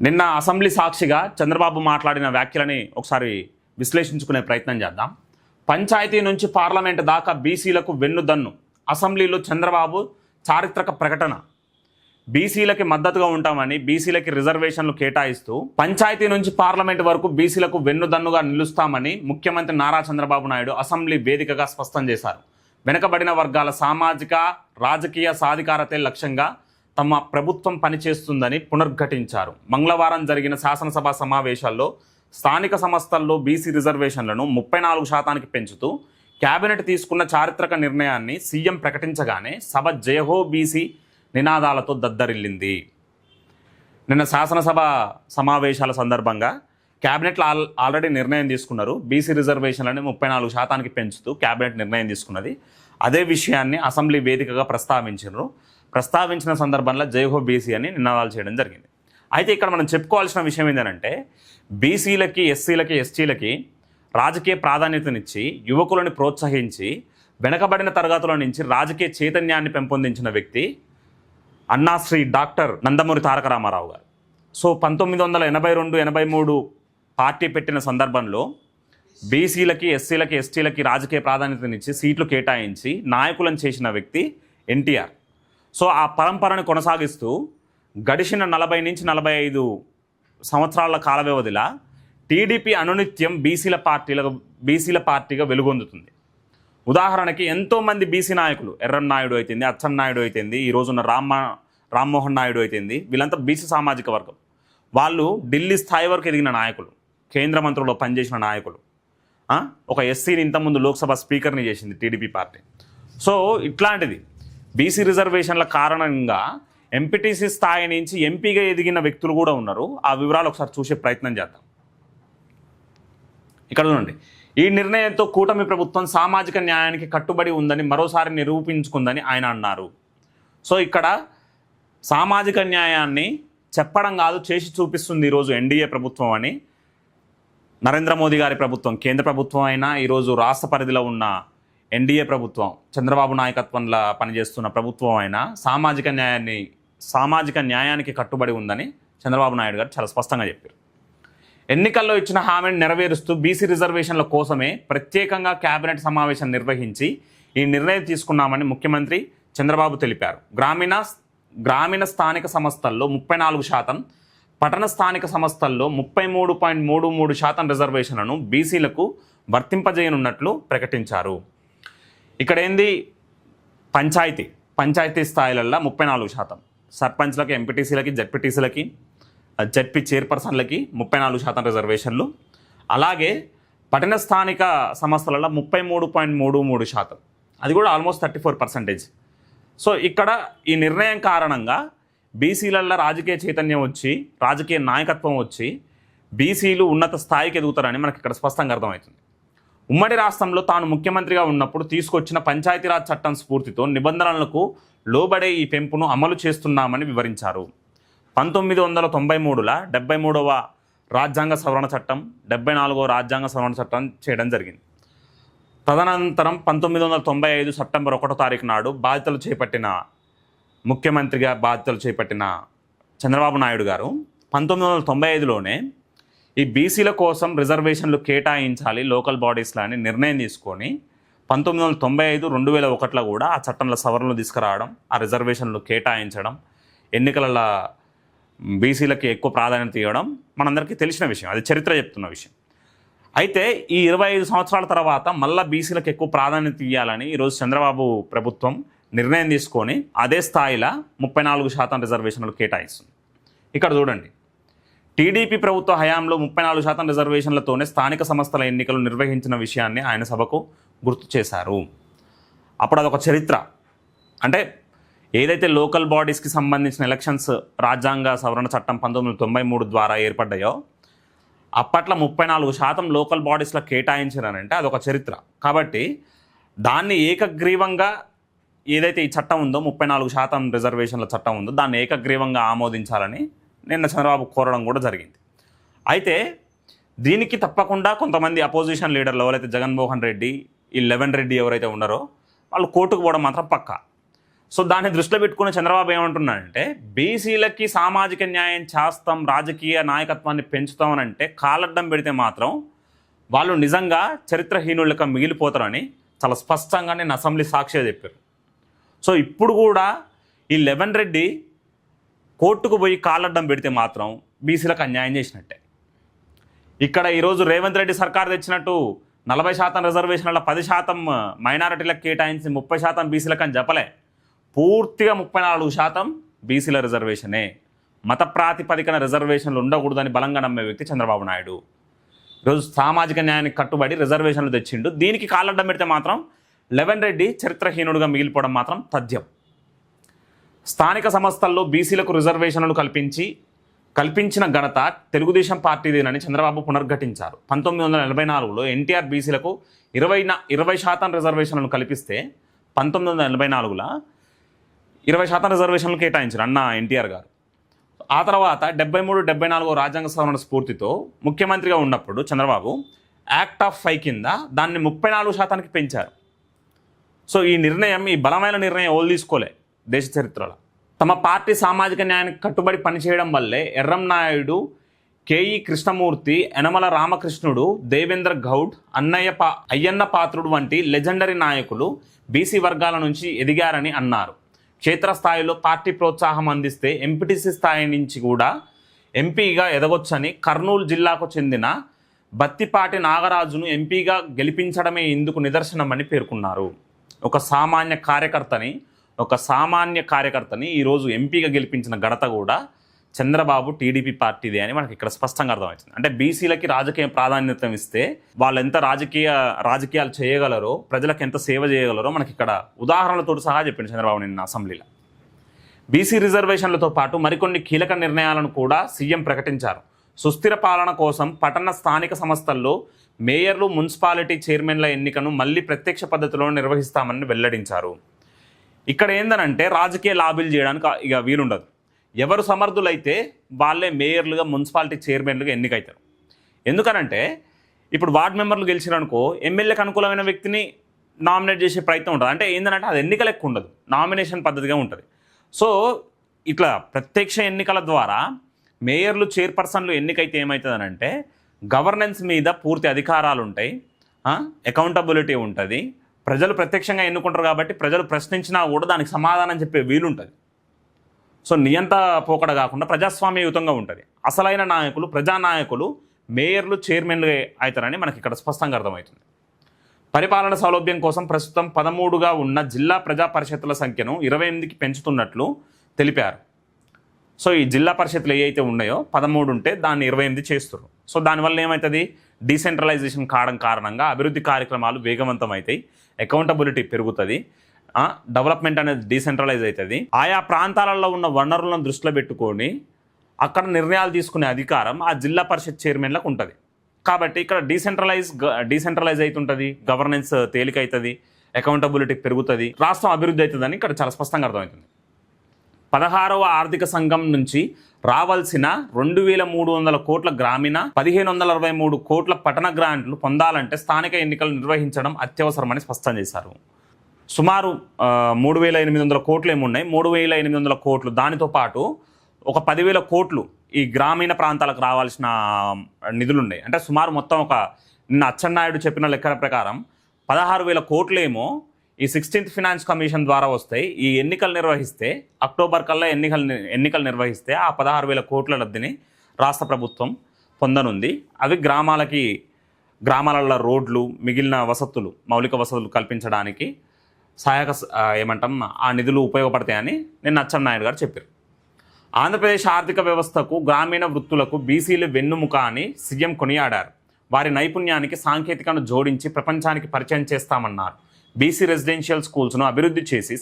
నిన్న అసెంబ్లీ సాక్షిగా చంద్రబాబు మాట్లాడిన వ్యాఖ్యలని ఒకసారి విశ్లేషించుకునే ప్రయత్నం చేద్దాం. పంచాయతీ నుంచి పార్లమెంటు దాకా బీసీలకు వెన్నుదన్ను. అసెంబ్లీలో చంద్రబాబు చారిత్రక ప్రకటన. బీసీలకి మద్దతుగా ఉంటామని, బీసీలకి రిజర్వేషన్లు కేటాయిస్తూ పంచాయతీ నుంచి పార్లమెంటు వరకు బీసీలకు వెన్నుదన్నుగా నిలుస్తామని ముఖ్యమంత్రి నారా చంద్రబాబు నాయుడు అసెంబ్లీ వేదికగా స్పష్టం చేశారు. వెనుకబడిన వర్గాల సామాజిక రాజకీయ సాధికారతే లక్ష్యంగా తమ ప్రభుత్వం పనిచేస్తుందని పునర్ఘటించారు. మంగళవారం జరిగిన శాసనసభ సమావేశాల్లో స్థానిక సంస్థల్లో బీసీ రిజర్వేషన్లను 34% పెంచుతూ కేబినెట్ తీసుకున్న చారిత్రక నిర్ణయాన్ని సీఎం ప్రకటించగానే సభ జయహో బీసీ నినాదాలతో దద్దరిల్లింది. నిన్న శాసనసభ సమావేశాల సందర్భంగా కేబినెట్లో ఆల్రెడీ నిర్ణయం తీసుకున్నారు. బీసీ రిజర్వేషన్లని 34% పెంచుతూ కేబినెట్ నిర్ణయం తీసుకున్నది. అదే విషయాన్ని అసెంబ్లీ వేదికగా ప్రస్తావించిన సందర్భంలో జయహో బీసీ అని నినాదాలు చేయడం జరిగింది. అయితే ఇక్కడ మనం చెప్పుకోవాల్సిన విషయం ఏంటంటే, బీసీలకి, ఎస్సీలకి, ఎస్టీలకి రాజకీయ ప్రాధాన్యతనిచ్చి యువకులను ప్రోత్సహించి వెనకబడిన తరగతుల నుంచి రాజకీయ చైతన్యాన్ని పెంపొందించిన వ్యక్తి అన్నాశ్రీ డాక్టర్ నందమూరి తారక రామారావు గారు. సో 1982-83 పార్టీ పెట్టిన సందర్భంలో బీసీలకి, ఎస్సీలకి, ఎస్టీలకి రాజకీయ ప్రాధాన్యతనిచ్చి సీట్లు కేటాయించి నాయకులను చేసిన వ్యక్తి ఎన్టీఆర్. సో ఆ పరంపరను కొనసాగిస్తూ గడిచిన 40 నుంచి 45 సంవత్సరాల కాల వ్యవధిలో టీడీపీ అనునిత్యం బీసీల పార్టీగా వెలుగొందుతుంది. ఉదాహరణకి ఎంతోమంది బీసీ నాయకులు, ఎర్రన్నాయుడు అయితేంది, అచ్చెన్నాయుడు అయితేంది, ఈ రోజున్న రామ్మోహన్ నాయుడు అయితేంది, వీళ్ళంతా బీసీ సామాజిక వర్గం. వాళ్ళు ఢిల్లీ స్థాయి వరకు ఎదిగిన నాయకులు, కేంద్ర మంత్రుల్లో పనిచేసిన నాయకులు. ఒక ఎస్సీని ఇంతకుముందు లోక్సభ స్పీకర్ని చేసింది టీడీపీ పార్టీ. సో ఇట్లాంటిది బీసీ రిజర్వేషన్ల కారణంగా ఎంపీటీసీ స్థాయి నుంచి ఎంపీగా ఎదిగిన వ్యక్తులు కూడా ఉన్నారు. ఆ వివరాలు ఒకసారి చూసే ప్రయత్నం చేద్దాం. ఇక్కడ చూడండి, ఈ నిర్ణయంతో కూటమి ప్రభుత్వం సామాజిక న్యాయానికి కట్టుబడి ఉందని మరోసారి నిరూపించుకుందని ఆయన అన్నారు. సో ఇక్కడ సామాజిక న్యాయాన్ని చెప్పడం కాదు, చేసి చూపిస్తుంది ఈరోజు ఎన్డీఏ ప్రభుత్వం అని. నరేంద్ర మోదీ గారి ప్రభుత్వం, కేంద్ర ప్రభుత్వం అయినా, ఈరోజు రాష్ట్ర పరిధిలో ఉన్న ఎన్డీఏ ప్రభుత్వం, చంద్రబాబు నాయకత్వంలో పనిచేస్తున్న ప్రభుత్వం అయినా సామాజిక న్యాయానికి కట్టుబడి ఉందని చంద్రబాబు నాయుడు గారు చాలా స్పష్టంగా చెప్పారు. ఎన్నికల్లో ఇచ్చిన హామీని నెరవేరుస్తూ బీసీ రిజర్వేషన్ల కోసమే ప్రత్యేకంగా కేబినెట్ సమావేశం నిర్వహించి ఈ నిర్ణయం తీసుకున్నామని ముఖ్యమంత్రి చంద్రబాబు తెలిపారు. గ్రామీణ స్థానిక సంస్థల్లో 34%, పట్టణ స్థానిక సంస్థల్లో 33.33% రిజర్వేషన్లను బీసీలకు వర్తింపజేయనున్నట్లు ప్రకటించారు. ఇక్కడ ఏంది, పంచాయతీ స్థాయిలలో 34%, సర్పంచ్లకి, ఎంపీటీసీలకి, జడ్పీటీసీలకి, జడ్పీ చైర్పర్సన్లకి 34% రిజర్వేషన్లు. అలాగే పట్టణ స్థానిక సంస్థలలో 33.33%, అది కూడా ఆల్మోస్ట్ 34%. సో ఇక్కడ ఈ నిర్ణయం కారణంగా బీసీలలో రాజకీయ చైతన్యం వచ్చి, రాజకీయ నాయకత్వం వచ్చి బీసీలు ఉన్నత స్థాయికి ఎదుగుతారని మనకి ఇక్కడ స్పష్టంగా అర్థమవుతుంది. ఉమ్మడి రాష్ట్రంలో తాను ముఖ్యమంత్రిగా ఉన్నప్పుడు తీసుకొచ్చిన పంచాయతీరాజ్ చట్టం స్ఫూర్తితో నిబంధనలకు లోబడే ఈ పెంపును అమలు చేస్తున్నామని వివరించారు. 1993లో 73వ రాజ్యాంగ సవరణ చట్టం, 74వ రాజ్యాంగ సవరణ చట్టం చేయడం జరిగింది. తదనంతరం 1995 సెప్టెంబర్ 1వ తారీఖు నాడు ముఖ్యమంత్రిగా బాధ్యతలు చేపట్టిన చంద్రబాబు నాయుడు గారు 1995లోనే ఈ బీసీల కోసం రిజర్వేషన్లు కేటాయించాలి లోకల్ బాడీస్లో అని నిర్ణయం తీసుకొని 1995, 2001లో కూడా ఆ చట్టంలో సవరణలు తీసుకురావడం, ఆ రిజర్వేషన్లు కేటాయించడం, ఎన్నికల బీసీలకి ఎక్కువ ప్రాధాన్యత ఇవ్వడం మనందరికీ తెలిసిన విషయం, అది చరిత్ర చెప్తున్న విషయం. అయితే ఈ 25 సంవత్సరాల తర్వాత మళ్ళీ బీసీలకు ఎక్కువ ప్రాధాన్యత ఇవ్వాలని ఈరోజు చంద్రబాబు ప్రభుత్వం నిర్ణయం తీసుకొని అదే స్థాయిలో 34% రిజర్వేషన్లు కేటాయిస్తుంది. ఇక్కడ చూడండి, టీడీపీ ప్రభుత్వ హయాంలో 34% రిజర్వేషన్లతోనే స్థానిక సంస్థల ఎన్నికలు నిర్వహించిన విషయాన్ని ఆయన సభకు గుర్తు చేశారు. అప్పుడు అదొక చరిత్ర. అంటే ఏదైతే లోకల్ బాడీస్కి సంబంధించిన ఎలక్షన్స్ రాజ్యాంగ సవరణ చట్టం 1993 ద్వారా ఏర్పడ్డాయో అప్పట్లో 34% లోకల్ బాడీస్లో కేటాయించారనంటే అదొక చరిత్ర. కాబట్టి దాన్ని ఏకగ్రీవంగా ఏదైతే ఈ చట్టం ఉందో 34% రిజర్వేషన్ల చట్టం ఉందో దాన్ని ఏకగ్రీవంగా ఆమోదించాలని నిన్న చంద్రబాబు కోరడం కూడా జరిగింది. అయితే దీనికి తప్పకుండా కొంతమంది అపోజిషన్ లీడర్లు ఎవరైతే జగన్మోహన్ రెడ్డి, ఈ లెవెన్ రెడ్డి ఎవరైతే ఉన్నారో వాళ్ళు కోర్టుకు పోవడం మాత్రం పక్కా. సో దాన్ని దృష్టిలో పెట్టుకుని చంద్రబాబు ఏమంటున్నాడంటే బీసీలకి సామాజిక న్యాయం చేస్తాం, రాజకీయ నాయకత్వాన్ని పెంచుతామని అంటే కాలడ్డం పెడితే మాత్రం వాళ్ళు నిజంగా చరిత్రహీనులుగా మిగిలిపోతారని చాలా స్పష్టంగా నేను అసెంబ్లీ సాక్షిగా చెప్పారు. సో ఇప్పుడు కూడా ఈ లెవెన్ రెడ్డి కోర్టుకు పోయి కాలడ్డం పెడితే మాత్రం బీసీలకు అన్యాయం చేసినట్టే. ఇక్కడ ఈరోజు రేవంత్ రెడ్డి సర్కార్ తెచ్చినట్టు 40% రిజర్వేషన్ల 10% మైనారిటీలకు కేటాయించి 30% బీసీలకు అని చెప్పలే. పూర్తిగా 34% బీసీల రిజర్వేషనే. మత ప్రాతిపదికన రిజర్వేషన్లు ఉండకూడదని బలంగా నమ్మే వ్యక్తి చంద్రబాబు నాయుడు. ఈరోజు సామాజిక న్యాయానికి కట్టుబడి రిజర్వేషన్లు తెచ్చిండు. దీనికి కాలడ్డం పెడితే మాత్రం లెవెన్ రెడ్డి చరిత్రహీనుడుగా మిగిలిపోవడం మాత్రం తథ్యం. స్థానిక సంస్థల్లో బీసీలకు రిజర్వేషన్లు కల్పించిన ఘనత తెలుగుదేశం పార్టీదేనని చంద్రబాబు పునర్ఘటించారు. 1984లో ఎన్టీఆర్ బీసీలకు 20% రిజర్వేషన్లను కల్పిస్తే 1984లో 20% రిజర్వేషన్లు కేటాయించారు అన్న ఎన్టీఆర్ గారు. ఆ తర్వాత 73-74 రాజ్యాంగ సవరణ స్ఫూర్తితో ముఖ్యమంత్రిగా ఉన్నప్పుడు చంద్రబాబు యాక్ట్ ఆఫ్ 5 కింద దాన్ని 34%కి పెంచారు. సో ఈ నిర్ణయం, ఈ బలమైన నిర్ణయం ఎవరు తీసుకోలే దేశ చరిత్రలో. తమ పార్టీ సామాజిక న్యాయానికి కట్టుబడి పనిచేయడం వల్లే ఎర్రం నాయుడు, కేఈ కృష్ణమూర్తి, యనమల రామకృష్ణుడు, దేవేంద్ర గౌడ్, అయ్యన్న పాత్రుడు వంటి లెజెండరీ నాయకులు బీసీ వర్గాల నుంచి ఎదిగారని అన్నారు. క్షేత్రస్థాయిలో పార్టీ ప్రోత్సాహం అందిస్తే ఎంపీటీసీ స్థాయి నుంచి కూడా ఎంపీగా ఎదగొచ్చని కర్నూలు జిల్లాకు చెందిన బత్తిపాటి నాగరాజును ఎంపీగా గెలిపించడమే ఇందుకు నిదర్శనమని పేర్కొన్నారు. ఒక సామాన్య కార్యకర్తని ఈరోజు ఎంపీగా గెలిపించిన ఘనత కూడా చంద్రబాబు టీడీపీ పార్టీదే అని మనకి ఇక్కడ స్పష్టంగా అర్థమవుతుంది. అంటే బీసీలకి రాజకీయ ప్రాధాన్యత ఇస్తే వాళ్ళు ఎంత రాజకీయాలు చేయగలరో, ప్రజలకు ఎంత సేవ చేయగలరో మనకి ఇక్కడ ఉదాహరణలతో సహా చెప్పింది చంద్రబాబు నిన్న అసెంబ్లీలో. బీసీ రిజర్వేషన్లతో పాటు మరికొన్ని కీలక నిర్ణయాలను కూడా సీఎం ప్రకటించారు. సుస్థిర పాలన కోసం పట్టణ స్థానిక సంస్థల్లో మేయర్లు, మున్సిపాలిటీ చైర్మన్ల ఎన్నికను మళ్ళీ ప్రత్యక్ష పద్ధతిలో నిర్వహిస్తామని వెల్లడించారు. ఇక్కడ ఏందనంటే రాజకీయ లాబీలు చేయడానికి ఇక వీలుండదు. ఎవరు సమర్థులైతే వాళ్ళే మేయర్లుగా, మున్సిపాలిటీ చైర్మన్లుగా ఎన్నికవుతారు. ఎందుకనంటే ఇప్పుడు వార్డు మెంబర్లు గెలిచిరనుకో ఎమ్మెల్యేకి అనుకూలమైన వ్యక్తిని నామినేట్ చేసే ప్రయత్నం ఉంటుంది. అంటే ఏంటంటే అది ఎన్నికలు ఎక్కువ ఉండదు, నామినేషన్ పద్ధతిగా ఉంటుంది. సో ఇట్లా ప్రత్యక్ష ఎన్నికల ద్వారా మేయర్లు, చైర్పర్సన్లు ఎన్నికైతే ఏమవుతుందనంటే గవర్నెన్స్ మీద పూర్తి అధికారాలు ఉంటాయి, అకౌంటబిలిటీ ఉంటుంది. ప్రజలు ప్రత్యక్షంగా ఎన్నుకుంటారు కాబట్టి ప్రజలు ప్రశ్నించినా కూడా దానికి సమాధానం చెప్పే వీలుంటుంది. సో నియంత పోకడ కాకుండా ప్రజాస్వామ్యయుతంగా ఉంటుంది. అసలైన నాయకులు, ప్రజానాయకులు మేయర్లు, చైర్మన్లు అవుతారని మనకి ఇక్కడ స్పష్టంగా అర్థమవుతుంది. పరిపాలన సౌలభ్యం కోసం ప్రస్తుతం 13గా ఉన్న జిల్లా ప్రజా పరిషత్తుల సంఖ్యను 28కి పెంచుతున్నట్లు తెలిపారు. సో ఈ జిల్లా పరిషత్తులు ఏవైతే ఉన్నాయో 13 ఉంటే దాన్ని 28 చేస్తారు. సో దానివల్ల ఏమవుతుంది, డీసెంట్రలైజేషన్ కావడం కారణంగా అభివృద్ధి కార్యక్రమాలు వేగవంతం అవుతాయి, అకౌంటబిలిటీ పెరుగుతుంది, డెవలప్మెంట్ అనేది డీసెంట్రలైజ్ అవుతుంది. ఆయా ప్రాంతాలలో ఉన్న వనరులను దృష్టిలో పెట్టుకొని అక్కడ నిర్ణయాలు తీసుకునే అధికారం ఆ జిల్లా పరిషత్ చైర్మన్లకు ఉంటుంది. కాబట్టి ఇక్కడ డీసెంట్రలైజ్ అవుతుంటుంది, గవర్నెన్స్ తేలికవుతుంది, అకౌంటబిలిటీ పెరుగుతుంది, రాష్ట్రం అభివృద్ధి అవుతుందని ఇక్కడ చాలా స్పష్టంగా అర్థమవుతుంది. 16వ ఆర్థిక సంఘం నుంచి రావాల్సిన 2300 కోట్ల గ్రామీణ, 1563 కోట్ల పట్టణ గ్రాంట్లు పొందాలంటే స్థానిక ఎన్నికలు నిర్వహించడం అత్యవసరమని స్పష్టం చేశారు. సుమారు 3800 కోట్లు ఏమున్నాయి, 3800 కోట్లు, దానితో పాటు ఒక 10,000 కోట్లు ఈ గ్రామీణ ప్రాంతాలకు రావాల్సిన నిధులు ఉన్నాయి. అంటే సుమారు మొత్తం నిన్న అచ్చెన్నాయుడు చెప్పిన లెక్కల ప్రకారం 16,000 కోట్లేమో ఈ 16th ఫినాన్స్ కమిషన్ ద్వారా వస్తాయి. ఈ ఎన్నికలు నిర్వహిస్తే అక్టోబర్ కల్లా ఎన్నికలు నిర్వహిస్తే ఆ 16,000 కోట్ల లబ్ధిని రాష్ట్ర ప్రభుత్వం పొందనుంది. అవి గ్రామాలలో రోడ్లు, మిగిలిన వసతులు, మౌలిక వసతులు కల్పించడానికి ఆ నిధులు ఉపయోగపడతాయని నిన్న అచ్చెన్నాయుడు గారు చెప్పారు. ఆంధ్రప్రదేశ్ ఆర్థిక వ్యవస్థకు, గ్రామీణ వృత్తులకు బీసీలు వెన్నుముక అని సీఎం కొనియాడారు. వారి నైపుణ్యానికి సాంకేతికను జోడించి ప్రపంచానికి పరిచయం చేస్తామన్నారు. బీసీ రెసిడెన్షియల్ స్కూల్స్ను అభివృద్ధి చేసి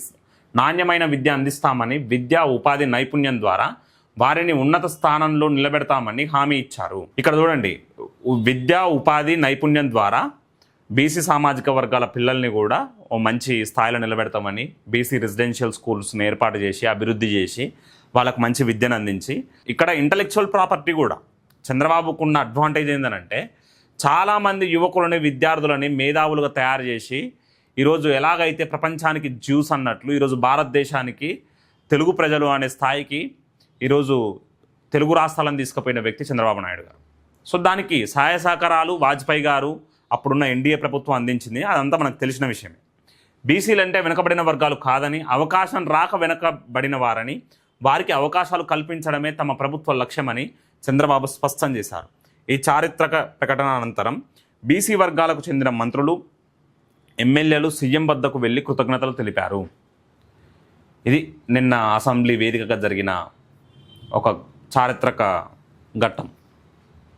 నాణ్యమైన విద్య అందిస్తామని, విద్యా ఉపాధి నైపుణ్యం ద్వారా వారిని ఉన్నత స్థానంలో నిలబెడతామని హామీ ఇచ్చారు. ఇక్కడ చూడండి, విద్యా ఉపాధి నైపుణ్యం ద్వారా బీసీ సామాజిక వర్గాల పిల్లల్ని కూడా ఓ మంచి స్థాయిలో నిలబెడతామని, బీసీ రెసిడెన్షియల్ స్కూల్స్ని ఏర్పాటు చేసి అభివృద్ధి చేసి వాళ్ళకు మంచి విద్యను అందించి, ఇక్కడ ఇంటలెక్చువల్ ప్రాపర్టీ కూడా చంద్రబాబుకున్న అడ్వాంటేజ్ ఏంటంటే చాలామంది యువకులని, విద్యార్థులని మేధావులుగా తయారు చేసి ఈరోజు ఎలాగైతే ప్రపంచానికి జ్యూస్ అన్నట్లు ఈరోజు భారతదేశానికి తెలుగు ప్రజలు అనే స్థాయికి ఈరోజు తెలుగు రాష్ట్రాలను తీసుకుపోయిన వ్యక్తి చంద్రబాబు నాయుడు గారు. సో దానికి సహాయ సహకారాలు వాజ్పేయి గారు అప్పుడున్న ఎన్డీఏ ప్రభుత్వం అందించింది. అదంతా మనకు తెలిసిన విషయమే. బీసీలు అంటే వెనుకబడిన వర్గాలు కాదని, అవకాశం రాక వెనుకబడిన వారని, వారికి అవకాశాలు కల్పించడమే తమ ప్రభుత్వ లక్ష్యమని చంద్రబాబు స్పష్టం చేశారు. ఈ చారిత్రక ప్రకటన అనంతరం బీసీ వర్గాలకు చెందిన మంత్రులు, ఎమ్మెల్యేలు సీఎం వద్దకు వెళ్ళి కృతజ్ఞతలు తెలిపారు. ఇది నిన్న అసెంబ్లీ వేదికగా జరిగిన ఒక చారిత్రక ఘట్టం.